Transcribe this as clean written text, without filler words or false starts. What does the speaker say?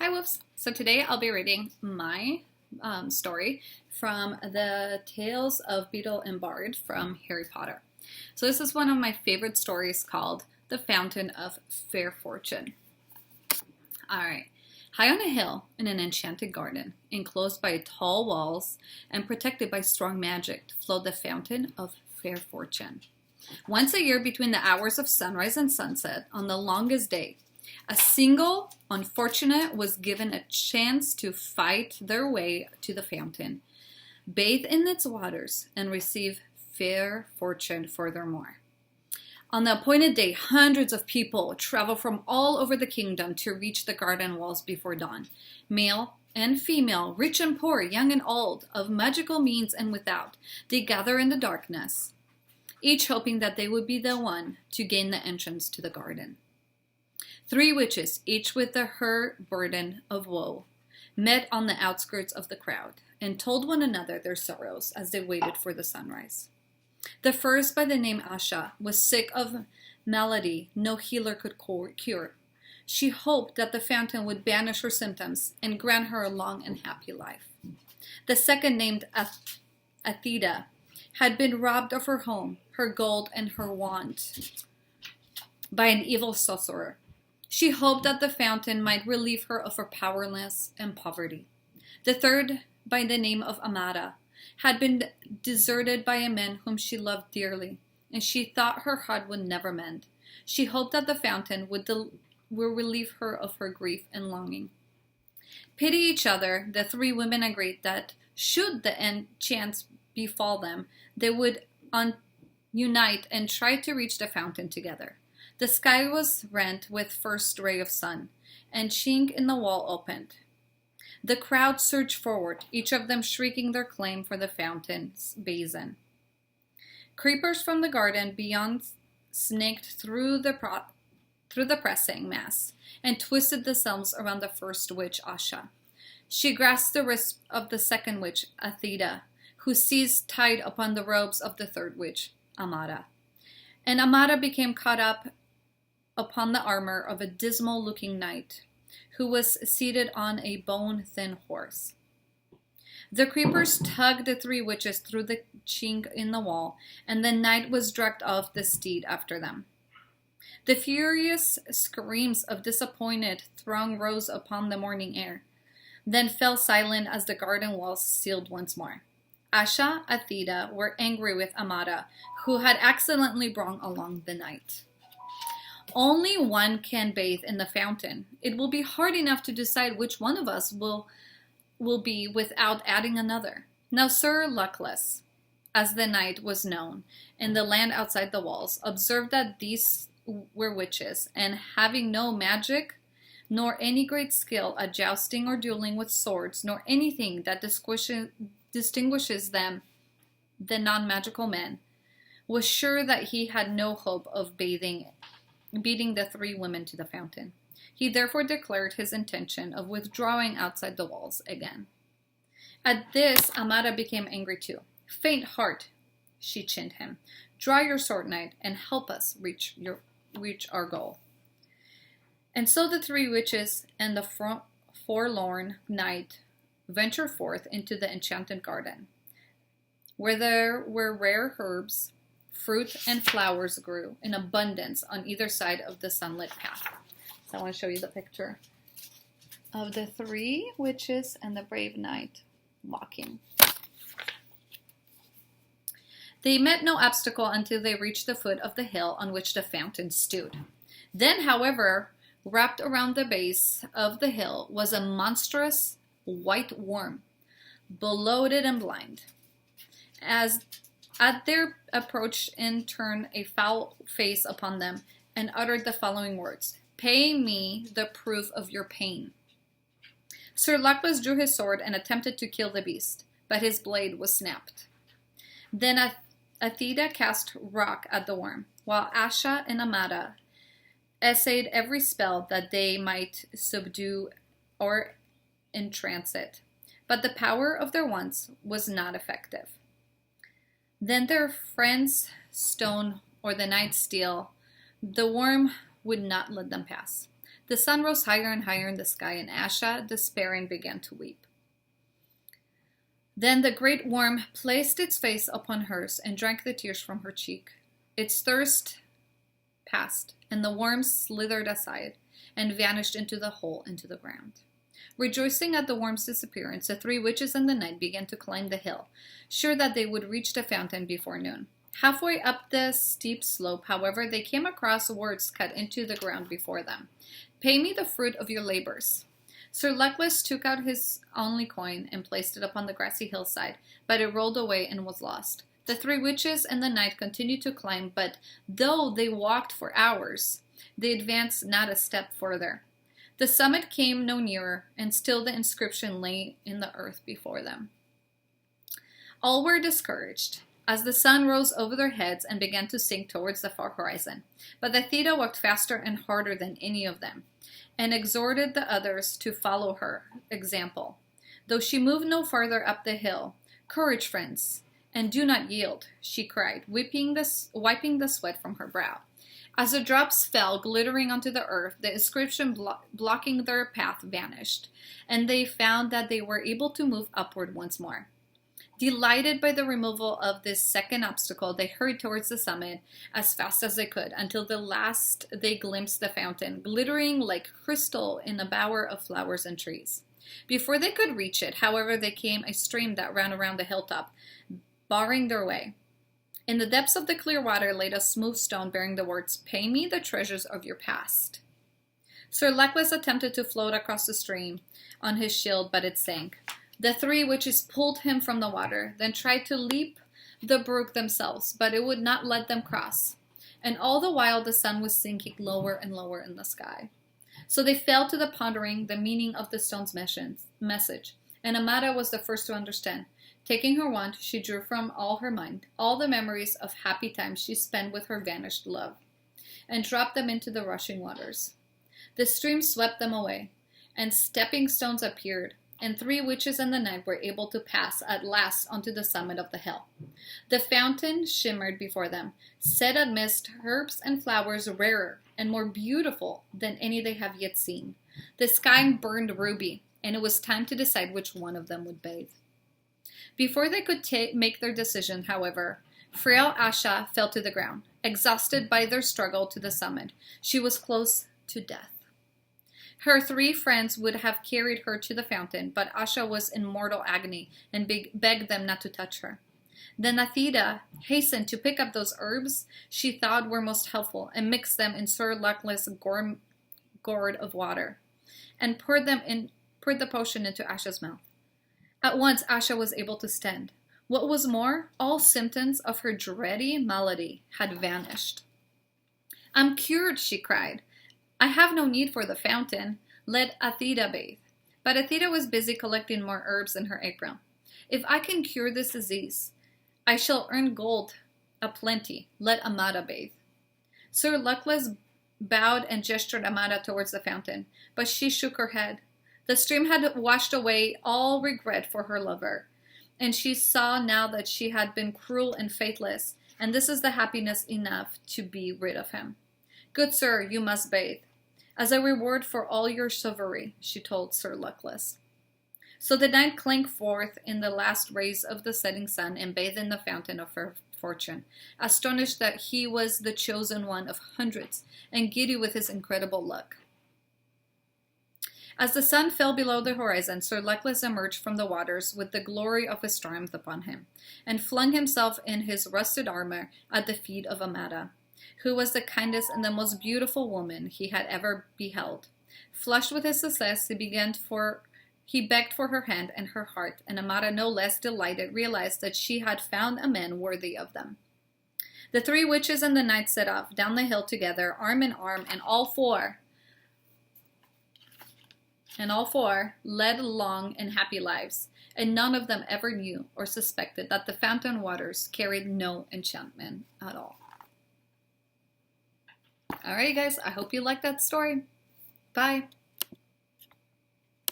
Hi, Wolves. So today I'll be reading my story from the Tales of Beetle and Bard from Harry Potter. So this is one of my favorite stories called The Fountain of Fair Fortune. Alright. High on a hill in an enchanted garden, enclosed by tall walls and protected by strong magic, flowed the Fountain of Fair Fortune. Once a year between the hours of sunrise and sunset, on the longest day, a single unfortunate was given a chance to fight their way to the fountain, bathe in its waters, and receive fair fortune furthermore. On the appointed day, hundreds of people travel from all over the kingdom to reach the garden walls before dawn. Male and female, rich and poor, young and old, of magical means and without, they gather in the darkness, each hoping that they would be the one to gain the entrance to the garden. 3 witches, each with her burden of woe, met on the outskirts of the crowd and told one another their sorrows as they waited for the sunrise. The first, by the name Asha, was sick of malady no healer could cure. She hoped that the fountain would banish her symptoms and grant her a long and happy life. The second, named Athida, had been robbed of her home, her gold, and her wand by an evil sorcerer. She hoped that the fountain might relieve her of her powerlessness and poverty. The third, by the name of Amada, had been deserted by a man whom she loved dearly, and she thought her heart would never mend. She hoped that the fountain would relieve her of her grief and longing. Pity each other, the 3 women agreed that should the end chance befall them, they would unite and try to reach the fountain together. The sky was rent with first ray of sun, and chink in the wall opened. The crowd surged forward, each of them shrieking their claim for the fountain's basin. Creepers from the garden beyond snaked through the pressing mass and twisted themselves around the first witch, Asha. She grasped the wrist of the second witch, Athida, who seized tight upon the robes of the third witch, Amada. And Amada became caught up upon the armor of a dismal-looking knight, who was seated on a bone-thin horse. The creepers tugged the 3 witches through the chink in the wall, and the knight was dragged off the steed after them. The furious screams of disappointed throng rose upon the morning air, then fell silent as the garden walls sealed once more. Asha, Athida were angry with Amada, who had accidentally brought along the knight. Only one can bathe in the fountain. It will be hard enough to decide which one of us will be without adding another. Now Sir Luckless, as the knight was known in the land outside the walls, observed that these were witches, and having no magic, nor any great skill at jousting or dueling with swords, nor anything that distinguishes them, the non-magical men, was sure that he had no hope of beating the 3 women to the fountain. He therefore declared his intention of withdrawing outside the walls again. At this, Amada became angry too. "Faint heart," she chinned him. "Draw your sword, knight, and help us reach our goal." And so the 3 witches and the forlorn knight ventured forth into the enchanted garden, where there were rare herbs, fruit, and flowers grew in abundance on either side of the sunlit path. So I want to show you the picture of the 3 witches and the brave knight walking. They met no obstacle until they reached the foot of the hill on which the fountain stood. Then, however, wrapped around the base of the hill was a monstrous white worm, bloated and blind. As at their approach, in turned a foul face upon them and uttered the following words: "Pay me the proof of your pain." Sir Luckless drew his sword and attempted to kill the beast, but his blade was snapped. Then Athida cast rock at the worm, while Asha and Amada essayed every spell that they might subdue or entrance it, but the power of their wands was not effective. Then their friend's stone or the knight's steel, the worm would not let them pass. The sun rose higher and higher in the sky, and Asha, despairing, began to weep. Then the great worm placed its face upon hers and drank the tears from her cheek. Its thirst passed, and the worm slithered aside and vanished into the hole into the ground. Rejoicing at the worm's disappearance, the three witches and the knight began to climb the hill, sure that they would reach the fountain before noon. Halfway up the steep slope, however, they came across words cut into the ground before them. "Pay me the fruit of your labors." Sir Luckless took out his only coin and placed it upon the grassy hillside, but it rolled away and was lost. The three witches and the knight continued to climb, but though they walked for hours, they advanced not a step further. The summit came no nearer, and still the inscription lay in the earth before them. All were discouraged, as the sun rose over their heads and began to sink towards the far horizon. But the Theta walked faster and harder than any of them, and exhorted the others to follow her example. Though she moved no farther up the hill, "Courage, friends, and do not yield," she cried, wiping the sweat from her brow. As the drops fell glittering onto the earth, the inscription blocking their path vanished, and they found that they were able to move upward once more. Delighted by the removal of this second obstacle, they hurried towards the summit as fast as they could, until the last they glimpsed the fountain, glittering like crystal in a bower of flowers and trees. Before they could reach it, however, there came a stream that ran around the hilltop, barring their way. In the depths of the clear water lay a smooth stone bearing the words, "Pay me the treasures of your past." Sir Luckless attempted to float across the stream on his shield, but it sank. The three witches pulled him from the water, then tried to leap the brook themselves, but it would not let them cross. And all the while the sun was sinking lower and lower in the sky. So they fell to the pondering the meaning of the stone's message, and Amada was the first to understand. Taking her wand, she drew from all her mind all the memories of happy times she spent with her vanished love, and dropped them into the rushing waters. The stream swept them away, and stepping stones appeared, and three witches and the knight were able to pass at last onto the summit of the hill. The fountain shimmered before them, set amidst herbs and flowers rarer and more beautiful than any they have yet seen. The sky burned ruby, and it was time to decide which one of them would bathe. Before they could make their decision, however, frail Asha fell to the ground, exhausted by their struggle to the summit. She was close to death. Her three friends would have carried her to the fountain, but Asha was in mortal agony and begged them not to touch her. Then Athena hastened to pick up those herbs she thought were most helpful and mix them in Sir Luckless' gourd of water, and poured the potion into Asha's mouth. At once Asha was able to stand. What was more, all symptoms of her dready malady had vanished. "I'm cured," she cried. "I have no need for the fountain. Let Athena bathe." But Athena was busy collecting more herbs in her apron. "If I can cure this disease, I shall earn gold aplenty. Let Amada bathe." Sir Luckless bowed and gestured Amada towards the fountain, but she shook her head. The stream had washed away all regret for her lover, and she saw now that she had been cruel and faithless, and this is the happiness enough to be rid of him. "Good sir, you must bathe, as a reward for all your chivalry," she told Sir Luckless. So the knight clinked forth in the last rays of the setting sun and bathed in the fountain of her fortune, astonished that he was the chosen one of hundreds, and giddy with his incredible luck. As the sun fell below the horizon, Sir Luckless emerged from the waters with the glory of his triumph upon him, and flung himself in his rusted armor at the feet of Amada, who was the kindest and the most beautiful woman he had ever beheld. Flushed with his success, he begged for her hand and her heart, and Amada, no less delighted, realized that she had found a man worthy of them. The three witches and the knight set off down the hill together, arm in arm, and all four led long and happy lives, and none of them ever knew or suspected that the fountain waters carried no enchantment at all. Alright guys, I hope you liked that story. Bye!